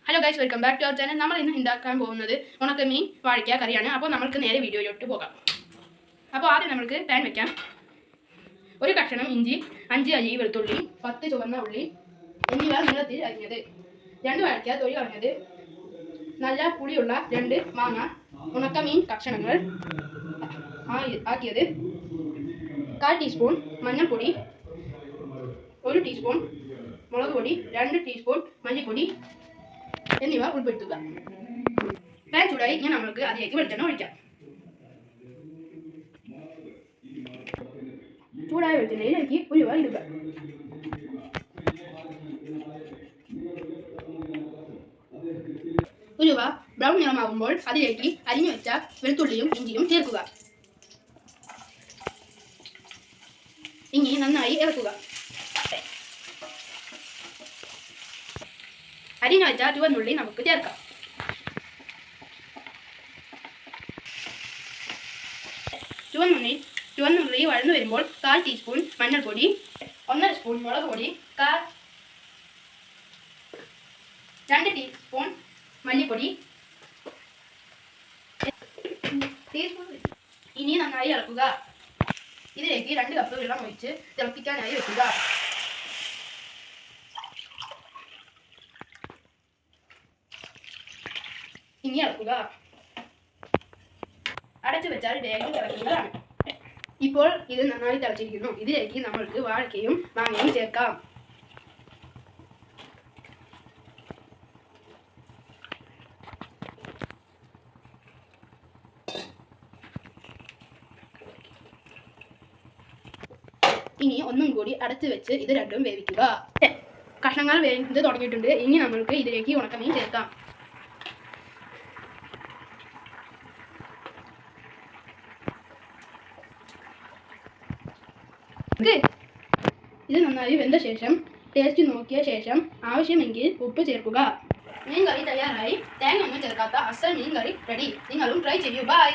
Hello guys, welcome back to our channel. നമ്മൾ ഇന്ന് ഉണ്ടാക്കാൻ പോകുന്നത് ഉണക്കമീൻ വാഴയ്ക്ക കറിയാണ്. അപ്പോൾ നമുക്ക് നേരെ വീഡിയോയിലോട്ട് പോകാം. അപ്പോൾ ആദ്യം നമുക്ക് പാൻ വെക്കാം. ഒരു കഷ്ണം ഇഞ്ചി, 5 അരി വെളുത്തുള്ളി, 10 ചുവന്ന ഉള്ളി എന്നിവ നീളത്തിൽ അരിഞ്ഞത്, 2 വാഴയ്ക്ക തൊലി കളഞ്ഞത്, നല്ല പുളിയുള്ള 2 മാങ്ങ, ഉണക്കമീൻ കഷ്ണങ്ങൾ ആക്കിയത്, 1/4 ടീസ്പൂൺ മഞ്ഞൾപ്പൊടി, 1 ടീസ്പൂൺ മുളക് പൊടി, 2 ടീസ്പൂൺ മല്ലിപ്പൊടി എന്നിവ ഉൾപ്പെടുത്തുക. പാൻ ചൂടായി ഇനി നമുക്ക് അതിലേക്ക് വെളിച്ചെണ്ണ ഒഴിക്കാം. ചൂടായ വെളിച്ചെണ്ണയിലേക്ക് ഉലുവ ഇടുക. ഉലുവ ബ്രൗൺ നിറമാകുമ്പോൾ അതിലേക്ക് അരിഞ്ഞു വെച്ച വെളുത്തുള്ളിയും ഇഞ്ചിയും ചേർക്കുക. ഇനി നന്നായി ഇളക്കുക. അരിഞ്ഞു വെച്ച ചുവന്നുള്ളി നമുക്ക് ചേർക്കാം. ചുവന്നുള്ളി വഴന്നു വരുമ്പോൾ 1/4 ടീസ്പൂൺ മഞ്ഞൾപ്പൊടി, 1.5 സ്പൂൺ മുളക് പൊടി, 2 ടീസ്പൂൺ മല്ലിപ്പൊടി ഇനി നന്നായി ഇളക്കുക. ഇതിലേക്ക് 2 കപ്പ് വെള്ളം ഒഴിച്ച് തിളപ്പിക്കാനായി വെക്കുക. ഇനി ഇളക്കുക. അടച്ചു വെച്ചാൽ വേഗം തിളക്കുന്നതാണ്. ഇപ്പോൾ ഇത് നന്നായി തിളച്ചിരിക്കുന്നു. ഇതിലേക്ക് നമ്മൾക്ക് വാഴയ്ക്കയും മാങ്ങയും ചേർക്കാം. ഇനി ഒന്നും കൂടി അടച്ചു വെച്ച് ഇത് രണ്ടും വേവിക്കുക. കഷ്ണങ്ങൾ വേവിച്ച് തുടങ്ങിയിട്ടുണ്ട്. ഇനി നമ്മൾക്ക് ഇതിലേക്ക് ഉണക്കമീൻ ചേർക്കാം. ഇത് നന്നായി വെന്ത ശേഷം ടേസ്റ്റ് നോക്കിയ ശേഷം ആവശ്യമെങ്കിൽ ഉപ്പ് ചേർക്കുക. മീൻ കറി തയ്യാറായി. തേങ്ങ ഒന്നും ചേർക്കാത്ത അസൽ മീൻ കറി റെഡി. നിങ്ങളും ട്രൈ ചെയ്യൂ. ബൈ.